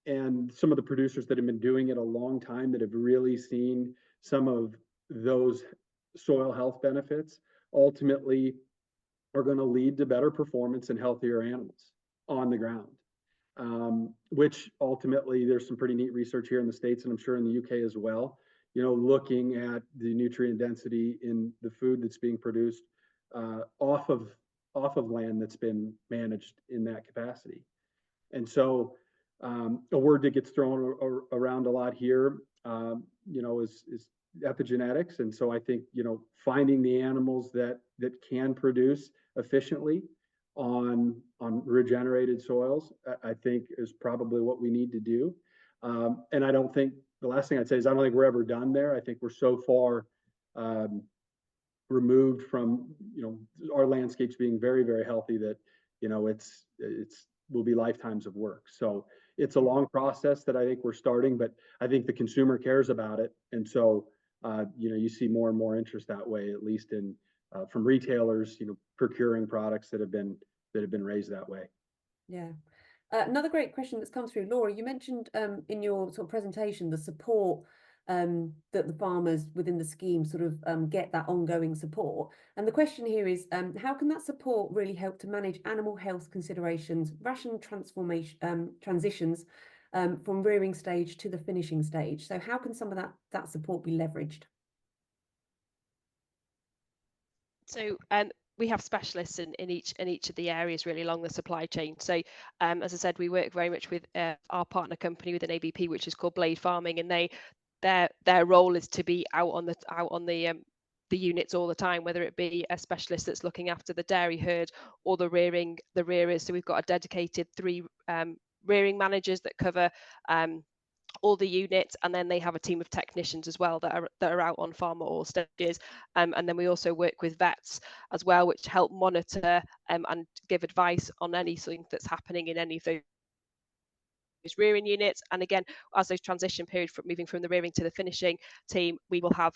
and some of the producers that have been doing it a long time that have really seen some of those soil health benefits ultimately are going to lead to better performance and healthier animals on the ground, which ultimately there's some pretty neat research here in the States, and I'm sure in the UK as well, looking at the nutrient density in the food that's being produced off of land that's been managed in that capacity. And so a word that gets thrown around a lot here, is epigenetics. And so I think, finding the animals that can produce efficiently on regenerated soils, I think is probably what we need to do. And I don't think, the last thing I'd say is I don't think we're ever done there. I think we're so far removed from, our landscapes being very, very healthy that, it's will be lifetimes of work. So it's a long process that I think we're starting, but I think the consumer cares about it. And so, you see more and more interest that way, at least in from retailers, procuring products that have been raised that way. Yeah. Another great question that's come through, Laura, you mentioned in your sort of presentation the support that the farmers within the scheme sort of get that ongoing support. And the question here is, how can that support really help to manage animal health considerations, ration transitions from rearing stage to the finishing stage? So how can some of that support be leveraged? So we have specialists in each of the areas really along the supply chain. So as I said, we work very much with our partner company within ABP, which is called Blade Farming, and their role is to be out on the units all the time, whether it be a specialist that's looking after the dairy herd or the rearers. So we've got a dedicated 3 rearing managers that cover all the units, and then they have a team of technicians as well that are out on farm at all stages, and then we also work with vets as well, which help monitor and give advice on anything that's happening in any of those rearing units. And again, as those transition periods from moving from the rearing to the finishing team, we will have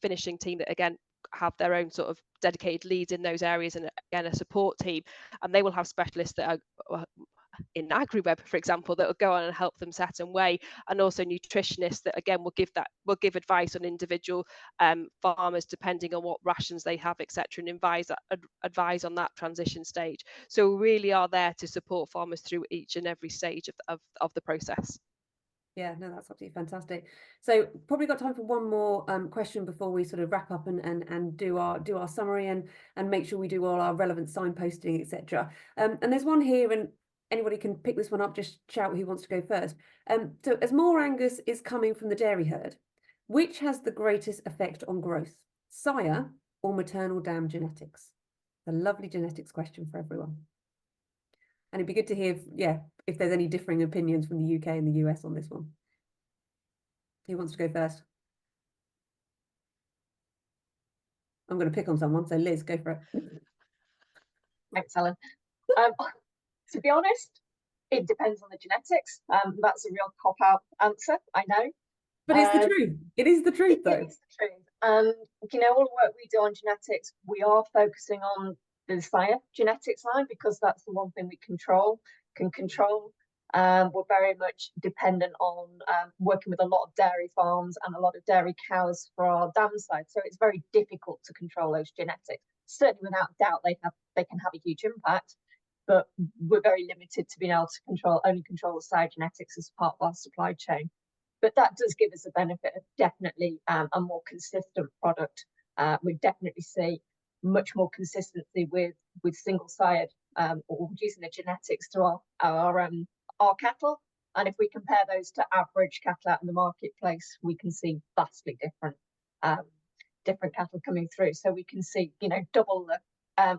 finishing team that again have their own sort of dedicated leads in those areas, and again a support team, and they will have specialists that are in AgriWebb, for example, that will go on and help them set and weigh, and also nutritionists that again will give advice on individual farmers depending on what rations they have, etc., and advise on that transition stage. So we really are there to support farmers through each and every stage of the process. Yeah, no, that's absolutely fantastic. So probably got time for one more question before we sort of wrap up and do our summary and make sure we do all our relevant signposting, etc. And there's one here, and anybody can pick this one up, just shout who wants to go first. So as more Angus is coming from the dairy herd, which has the greatest effect on growth, sire or maternal dam genetics? A lovely genetics question for everyone. And it'd be good to hear, if there's any differing opinions from the UK and the US on this one. Who wants to go first? I'm going to pick on someone, so Liz, go for it. Thanks, Helen. To be honest, it depends on the genetics. That's a real cop-out answer, I know. But it's the truth. It is the truth, though. It is the truth. All the work we do on genetics, we are focusing on the sire genetics line because that's the one thing we can control. We're very much dependent on working with a lot of dairy farms and a lot of dairy cows for our dam side. So it's very difficult to control those genetics. Certainly, without doubt, they can have a huge impact, but we're very limited to being able to only control the sire genetics as part of our supply chain. But that does give us a benefit of definitely a more consistent product. We definitely see much more consistency with single sired or using the genetics to our cattle. And if we compare those to average cattle out in the marketplace, we can see vastly different cattle coming through. So we can see, double the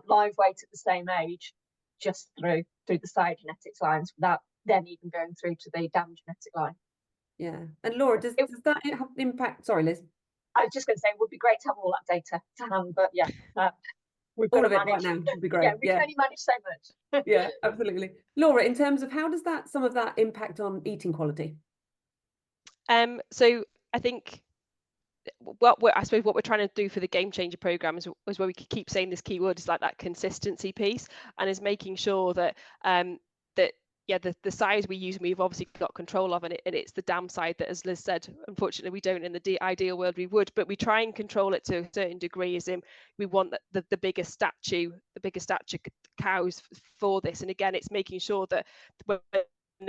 live weight at the same age just through the sire genetics lines without then even going through to the dam genetic line. Yeah. And Laura, does that have impact? Sorry, Liz. I was just going to say it would be great to have all that data to hand, but we've got all to of it manage. right now would be great. Yeah, we can only manage so much. Yeah, absolutely. Laura, in terms of how does some of that impact on eating quality? So I think what we're trying to do for the Gamechanger program is where we keep saying this keyword is like that consistency piece, and is making sure that the size we use, we've obviously got control of, and it's the dam side that, as Liz said, unfortunately we don't. In the ideal world we would, but we try and control it to a certain degree, as in we want the bigger stature cows for this. And again, it's making sure that when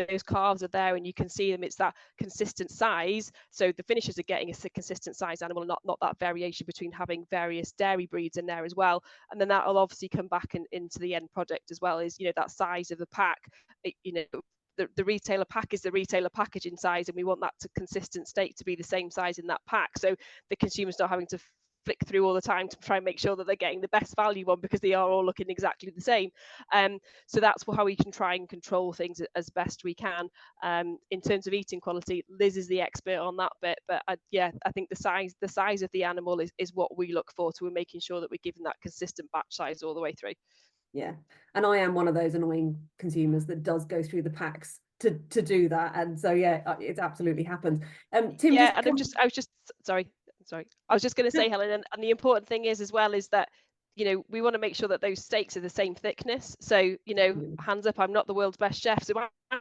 those calves are there and you can see them, it's that consistent size, so the finishers are getting a consistent size animal, not that variation between having various dairy breeds in there as well. And then that will obviously come back into the end product as well, is that size of the pack. The retailer pack is the retailer packaging size, and we want that consistent state to be the same size in that pack, so the consumer's not having to flick through all the time to try and make sure that they're getting the best value one, because they are all looking exactly the same. So that's how we can try and control things as best we can. In terms of eating quality, Liz is the expert on that bit, but I think the size of the animal is what we look for, to making sure that we're giving that consistent batch size all the way through. Yeah, and I am one of those annoying consumers that does go through the packs to do that, and so it absolutely happens. Tim, I was just going to say, Helen, and the important thing is as well is that we want to make sure that those steaks are the same thickness. So hands up, I'm not the world's best chef, so I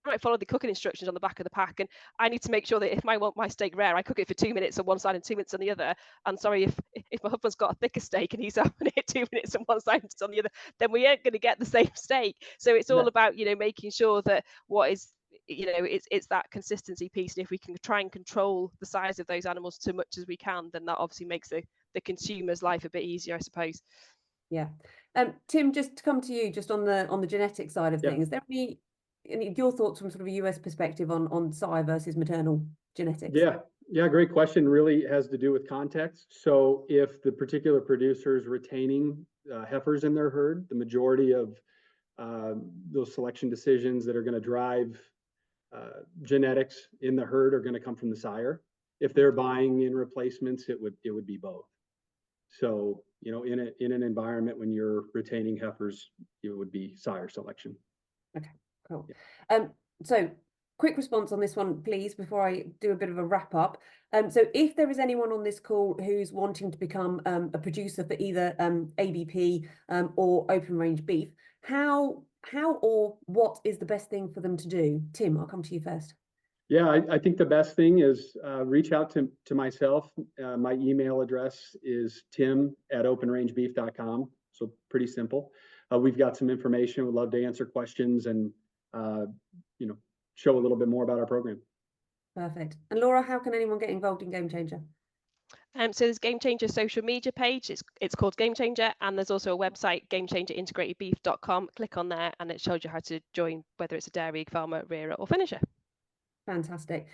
might follow the cooking instructions on the back of the pack, and I need to make sure that if I want my steak rare, I cook it for 2 minutes on one side and 2 minutes on the other. And sorry, if my husband's got a thicker steak and he's having it 2 minutes on one side and on the other, then we ain't going to get the same steak. So it's all about making sure that what is it's that consistency piece, and if we can try and control the size of those animals too much as we can, then that obviously makes the consumer's life a bit easier, I suppose. Yeah. Tim, just to come to you, just on the genetic side of things, is there any your thoughts from sort of a US perspective on sire versus maternal genetics? Yeah, great question. Really has to do with context. So if the particular producer is retaining heifers in their herd, the majority of those selection decisions that are going to drive genetics in the herd are going to come from the sire. If they're buying in replacements, it would be both. So in an environment when you're retaining heifers, it would be sire selection. Okay, cool. So quick response on this one, please, before I do a bit of a wrap up. So if there is anyone on this call who's wanting to become a producer for either ABP or open range beef, how how or what is the best thing for them to do? Tim, I'll come to you first. Yeah, I think the best thing is reach out to myself. My email address is tim@openrangebeef.com. So pretty simple. We've got some information. We'd love to answer questions and show a little bit more about our program. Perfect. And Laura, how can anyone get involved in Gamechanger? So there's Gamechanger social media page. It's called Gamechanger, and there's also a website, gamechangerintegratedbeef.com. Click on there, and it shows you how to join, whether it's a dairy farmer, rearer, or finisher. Fantastic.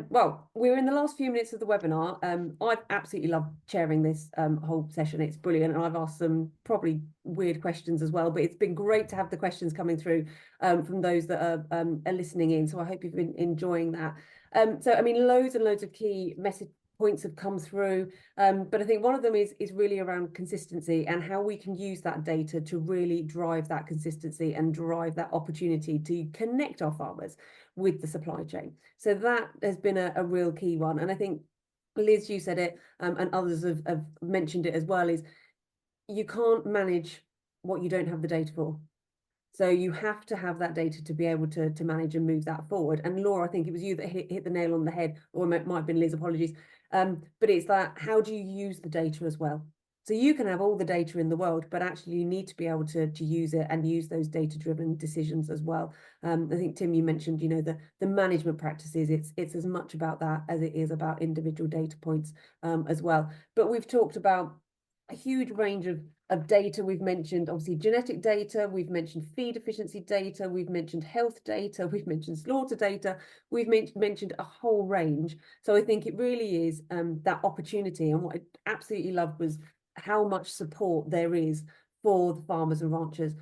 Well, we're in the last few minutes of the webinar. I've absolutely loved chairing this whole session. It's brilliant, and I've asked some probably weird questions as well, but it's been great to have the questions coming through from those that are listening in. So I hope you've been enjoying that. So I mean, loads and loads of key message points have come through, but I think one of them is really around consistency and how we can use that data to really drive that consistency and drive that opportunity to connect our farmers with the supply chain. So that has been a real key one. And I think, Liz, you said it, and others have mentioned it as well, is you can't manage what you don't have the data for. So you have to have that data to be able to manage and move that forward. And Laura, I think it was you that hit the nail on the head, or it might have been Liz, apologies. But it's that, how do you use the data as well? So you can have all the data in the world, but actually you need to be able to use it and use those data-driven decisions as well. I think, Tim, you mentioned, the management practices. It's as much about that as it is about individual data points as well. But we've talked about a huge range of data. We've mentioned obviously genetic data, we've mentioned feed efficiency data, we've mentioned health data, we've mentioned slaughter data, we've mentioned a whole range. So I think it really is that opportunity. And what I absolutely loved was how much support there is for the farmers and ranchers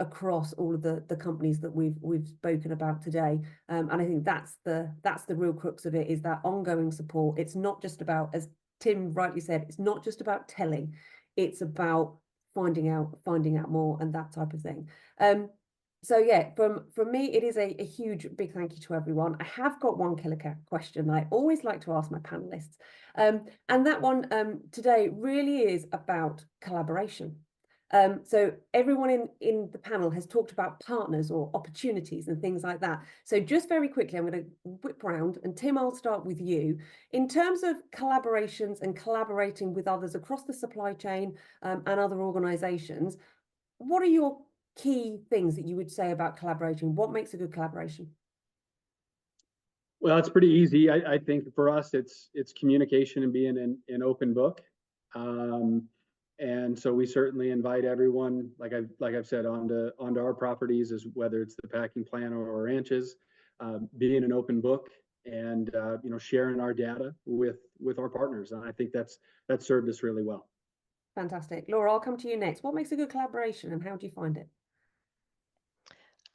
across all of the companies that we've spoken about today. And I think that's the real crux of it, is that ongoing support. It's not just about, as Tim rightly said, it's not just about telling, it's about finding out more and that type of thing. So yeah, from me, it is a huge big thank you to everyone. I have got one killer question I always like to ask my panelists, and that one today really is about collaboration. So everyone in the panel has talked about partners or opportunities and things like that. So just very quickly, I'm going to whip round, and Tim, I'll start with you. In terms of collaborations and collaborating with others across the supply chain and other organisations, what are your key things that you would say about collaboration? What makes a good collaboration? Well, it's pretty easy. I think for us, it's communication and being an open book. And so we certainly invite everyone, like I've said, onto our properties, as whether it's the packing plant or ranches, being an open book and sharing our data with our partners. And I think that's served us really well. Fantastic. Laura, I'll come to you next. What makes a good collaboration and how do you find it?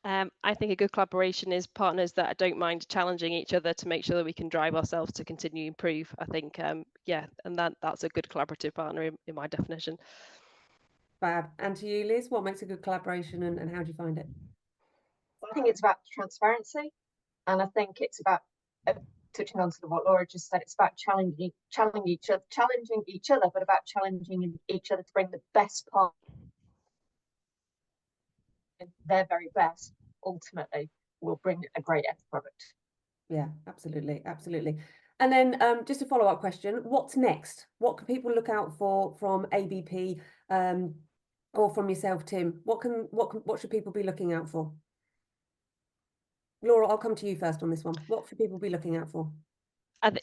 I think a good collaboration is partners that don't mind challenging each other to make sure that we can drive ourselves to continue to improve. I think, yeah, and that's a good collaborative partner in my definition. Fab. And to you, Liz, what makes a good collaboration and how do you find it? I think it's about transparency, and I think it's about touching on to what Laura just said. It's about challenging each other, but about challenging each other to bring the best part, their very best. Ultimately, will bring a great end product. Yeah, absolutely, absolutely. And then just a follow-up question: what's next? What can people look out for from ABP or from yourself, Tim? What should people be looking out for? Laura, I'll come to you first on this one. What should people be looking out for?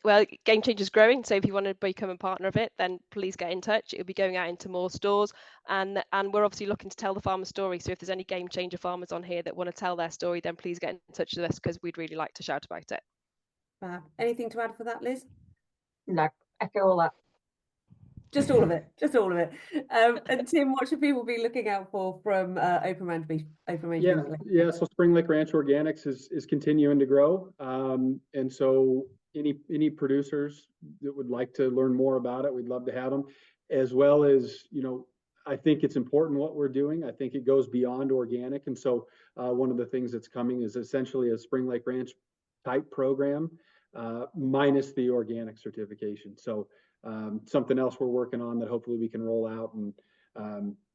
Well, Gamechanger is growing, so if you want to become a partner of it, then please get in touch. It'll be going out into more stores, and we're obviously looking to tell the farmer story. So if there's any Gamechanger farmers on here that want to tell their story, then please get in touch with us, because we'd really like to shout about it. Anything to add for that, Liz? No, echo all that. Just all of it, just all of it. And Tim, what should people be looking out for from Open Range Beef? Yeah. So Spring Lake Ranch Organics is continuing to grow, and so any producers that would like to learn more about it, we'd love to have them. As well as, I think it's important what we're doing. I think it goes beyond organic, and so one of the things that's coming is essentially a Spring Lake Ranch type program, minus the organic certification. So something else we're working on that hopefully we can roll out and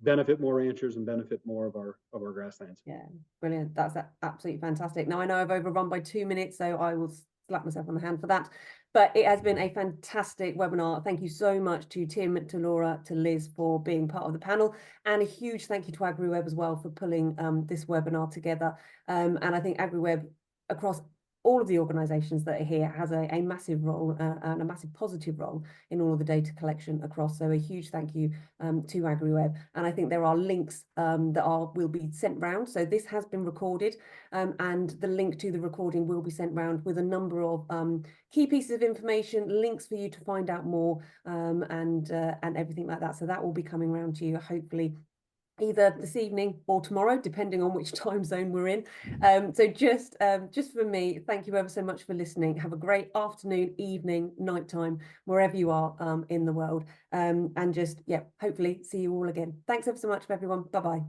benefit more ranchers and benefit more of our grasslands. Yeah, brilliant. That's absolutely fantastic. Now I know I've overrun by 2 minutes, so I will slap myself on the hand for that. But it has been a fantastic webinar. Thank you so much to Tim, to Laura, to Liz for being part of the panel, and a huge thank you to AgriWebb as well for pulling this webinar together. And I think AgriWebb across all of the organisations that are here has a massive role and a massive positive role in all of the data collection across. So a huge thank you to AgriWebb. And I think there are links that will be sent round. So this has been recorded, and the link to the recording will be sent round with a number of key pieces of information, links for you to find out more, and everything like that. So that will be coming round to you hopefully either this evening or tomorrow, depending on which time zone we're in. So just for me, thank you ever so much for listening. Have a great afternoon, evening, nighttime, wherever you are in the world. And just, yeah, hopefully see you all again. Thanks ever so much, everyone. Bye-bye.